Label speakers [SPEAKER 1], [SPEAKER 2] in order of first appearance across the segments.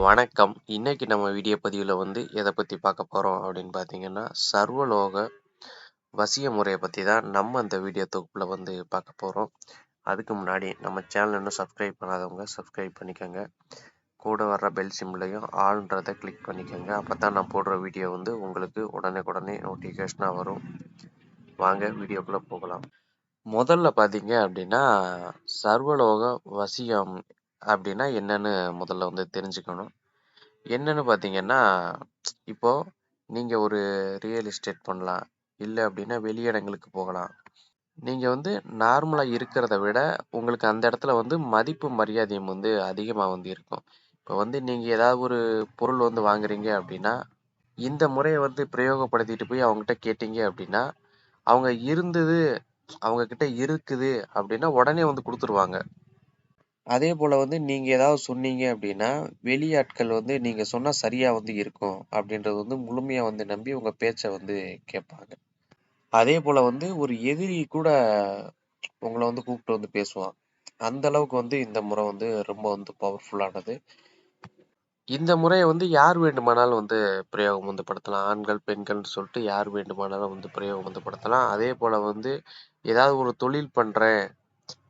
[SPEAKER 1] வணக்கம். இன்னைக்கு நம்ம வீடியோ பதிவுல எத பத்தி பார்க்க போறோம் அப்படின்னு பார்த்தீங்கன்னா, சர்வலோக வசிய முறைய பத்தி தான் நம்ம இந்த வீடியோ தொகுப்புல பார்க்க போறோம். அதுக்கு முன்னாடி நம்ம சேனல் இன்னும் சப்ஸ்கிரைப் பண்ணாதவங்க சப்ஸ்கிரைப் பண்ணிக்கோங்க. கூட வர்ற பெல் சிம்பிளையும் ஆல்ன்றத கிளிக் பண்ணிக்கோங்க. அப்பதான் நான் போடுற வீடியோ உங்களுக்கு உடனுக்குடனே நோட்டிஃபிகேஷனா வரும். வாங்க வீடியோக்குள்ள போகலாம். முதல்ல பார்த்தீங்க அப்படின்னா, சர்வலோக வசியம் அப்படின்னா என்னன்னு முதல்ல தெரிஞ்சுக்கணும். என்னன்னு பார்த்தீங்கன்னா, இப்போ நீங்க ஒரு ரியல் எஸ்டேட் பண்ணலாம். இல்ல அப்படின்னா வெளியிடங்களுக்கு போகலாம். நீங்க நார்மலா இருக்கிறத விட, உங்களுக்கு அந்த இடத்துல மதிப்பு மரியாதையும் அதிகமா இருக்கும். இப்போ நீங்க ஏதாவது ஒரு பொருள் வாங்குறீங்க அப்படின்னா, இந்த முறைய பிரயோகப்படுத்திட்டு போய் அவங்ககிட்ட கேட்டீங்க அப்படின்னா, அவங்க அவங்க கிட்ட இருக்குது அப்படின்னா உடனே குடுத்துருவாங்க. அதே போல நீங்க ஏதாவது சொன்னீங்க அப்படின்னா, வெளியாட்கள் நீங்க சொன்னா சரியா இருக்கும் அப்படின்றது முழுமையா நம்பி உங்க பேச்ச கேட்பாங்க. அதே போல ஒரு எதிரி கூட உங்கள கூப்பிட்டு பேசுவான். அந்த அளவுக்கு இந்த முறை ரொம்ப பவர்ஃபுல்லானது. இந்த முறைய யார் வேண்டுமானாலும் பிரயோகம் படுத்தலாம். ஆண்கள், பெண்கள்னு சொல்லிட்டு யார் வேண்டுமானாலும் பிரயோகம் படுத்தலாம். அதே போல ஏதாவது ஒரு தொழில் பண்றேன்,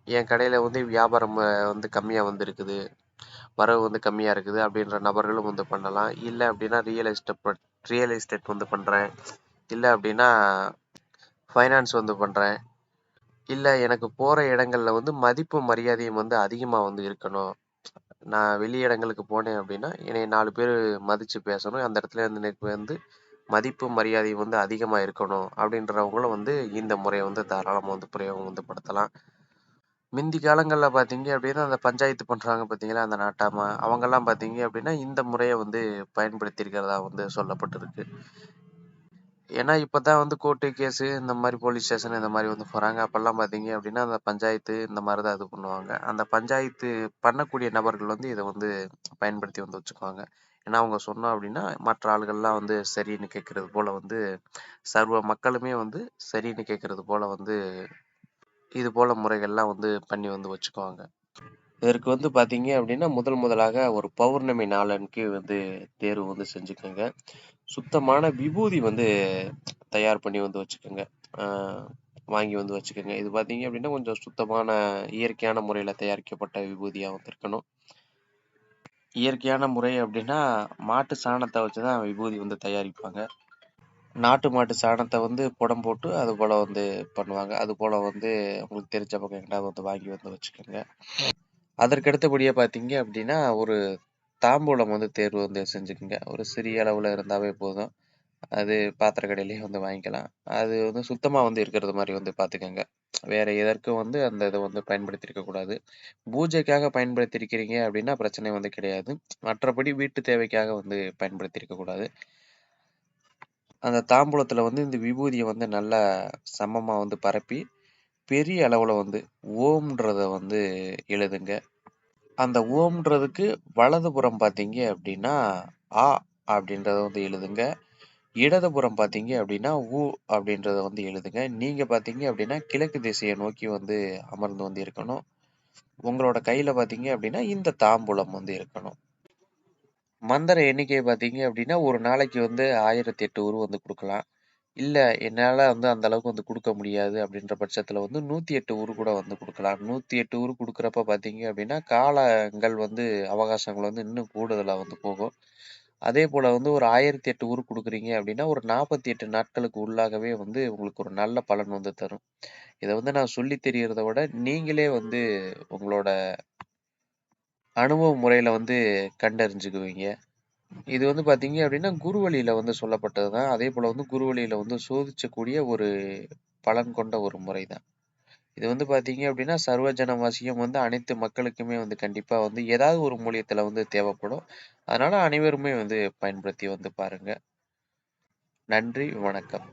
[SPEAKER 1] என் கடையில வியாபாரம் கம்மியா இருக்குது, வரவு கம்மியா இருக்குது அப்படின்ற நபர்களும் பண்ணலாம். இல்ல அப்படின்னா ரியல் எஸ்டேட் பண்றேன். இல்ல அப்படின்னா ஃபைனான்ஸ் பண்றேன். இல்ல எனக்கு போற இடங்கள்ல மதிப்பு மரியாதையும் அதிகமா இருக்கணும். நான் வெளி இடங்களுக்கு போனேன் அப்படின்னா, என்னைய 4 பேரு மதிச்சு பேசணும். அந்த இடத்துல எனக்கு மதிப்பு மரியாதை அதிகமா இருக்கணும் அப்படின்றவங்களும் இந்த முறைய தாராளமா பிரயோகம் படுத்தலாம். மிந்தி காலங்கள்ல பார்த்தீங்க அப்படின்னா, அந்த பஞ்சாயத்து பண்றாங்க பார்த்தீங்களா, அந்த நாட்டாம அவங்கலாம் பார்த்தீங்க அப்படின்னா, இந்த முறைய பயன்படுத்தியிருக்கிறதா சொல்லப்பட்டிருக்கு. ஏன்னா இப்பதான் கோர்ட்டு, கேஸு இந்த மாரி போலீஸ் ஸ்டேஷன் இந்த மாரி போறாங்க. அப்பல்லாம் பார்த்தீங்க அப்படின்னா, அந்த பஞ்சாயத்து இந்த மாரி தான் இது பண்ணுவாங்க. அந்த பஞ்சாயத்து பண்ணக்கூடிய நபர்கள் இத பயன்படுத்தி வச்சுக்குவாங்க. ஏன்னா அவங்க சொன்னோம் அப்படின்னா, மற்ற ஆள்கள்லாம் சரின்னு கேட்கறது போல சர்வ மக்களுமே சரின்னு கேட்கறது போல இது போல முறைகள்லாம் பண்ணி வச்சுக்குவாங்க. இதற்கு பார்த்தீங்க அப்படின்னா, முதலாக ஒரு பௌர்ணமி நாளன்னைக்கு தேர்வு செஞ்சுக்கோங்க. சுத்தமான விபூதி தயார் பண்ணி வச்சுக்கோங்க. ஆ வாங்கி வச்சுக்கோங்க. இது பார்த்தீங்க அப்படின்னா, கொஞ்சம் சுத்தமான இயற்கையான முறையில தயாரிக்கப்பட்ட விபூதியா இருக்கணும். இயற்கையான முறை அப்படின்னா, மாட்டு சாணத்த வச்சு தான் விபூதி தயாரிப்பாங்க. நாட்டு மாட்டு சாணத்த புடம் போட்டு அது போல பண்ணுவாங்க. அது போல உங்களுக்கு தெரிஞ்ச பக்கம் எங்கேயாவது வாங்கி வச்சுக்கோங்க. அதற்கு அடுத்தபடியா பார்த்தீங்க அப்படின்னா, ஒரு தாம்பூலம் தேர்வு செஞ்சுக்கோங்க. ஒரு சிறிய அளவுல இருந்தாவே போதும். அது பாத்திர கடையிலேயே வாங்கிக்கலாம். அது சுத்தமா இருக்கிறது மாரி பார்த்துக்கங்க. வேற எதற்கும் அந்த இத பயன்படுத்தியிருக்க கூடாது. பூஜைக்காக பயன்படுத்தியிருக்கிறீங்க அப்படின்னா பிரச்சனை கிடையாது. மற்றபடி வீட்டு தேவைக்காக பயன்படுத்தியிருக்க கூடாது. அந்த தாம்பூலத்துல இந்த விபூதிய நல்லா சமமா பரப்பி, பெரிய அளவுல ஓம்ன்றத எழுதுங்க. அந்த ஓம்ன்றதுக்கு வலதுபுறம் பார்த்தீங்க அப்படின்னா, ஆ அப்படின்றத எழுதுங்க. இடதுபுறம் பார்த்தீங்க அப்படின்னா, உ அப்படின்றத எழுதுங்க. நீங்க பார்த்தீங்க அப்படின்னா, கிழக்கு திசைய நோக்கி அமர்ந்து இருக்கணும். உங்களோட கையில பார்த்தீங்க அப்படின்னா, இந்த தாம்பூலம் இருக்கணும். மந்திர எண்ணிக்கை பார்த்தீங்க அப்படின்னா, ஒரு நாளைக்கு 1008 உரு குடுக்கலாம். இல்ல என்னால அந்த அளவுக்கு குடுக்க முடியாது அப்படின்ற பட்சத்துல 108 உரு கூட குடுக்கலாம். 108 உரு குடுக்குறப்ப பார்த்தீங்க அப்படின்னா, காலங்கள் அவகாசங்கள் இன்னும் கூடுதலா போகும். அதே போல ஒரு 1008 உரு குடுக்குறீங்க அப்படின்னா, ஒரு 48 நாட்களுக்கு உள்ளாகவே உங்களுக்கு ஒரு நல்ல பலன் தரும். இத நான் சொல்லி தெரியறத விட, நீங்களே உங்களோட அனுபவ முறையில கண்டறிஞ்சுக்குவீங்க. இது பார்த்தீங்க அப்படின்னா, குரு வழியில சொல்லப்பட்டது தான். அதே போல குரு வழியில சோதிச்சக்கூடிய ஒரு பலன் கொண்ட ஒரு முறை தான். இது பார்த்தீங்க அப்படின்னா, சர்வஜன வசியம் அனைத்து மக்களுக்குமே கண்டிப்பா ஏதாவது ஒரு மூலியத்துல தேவைப்படும். அதனால அனைவருமே பயன்படுத்தி பாருங்க. நன்றி, வணக்கம்.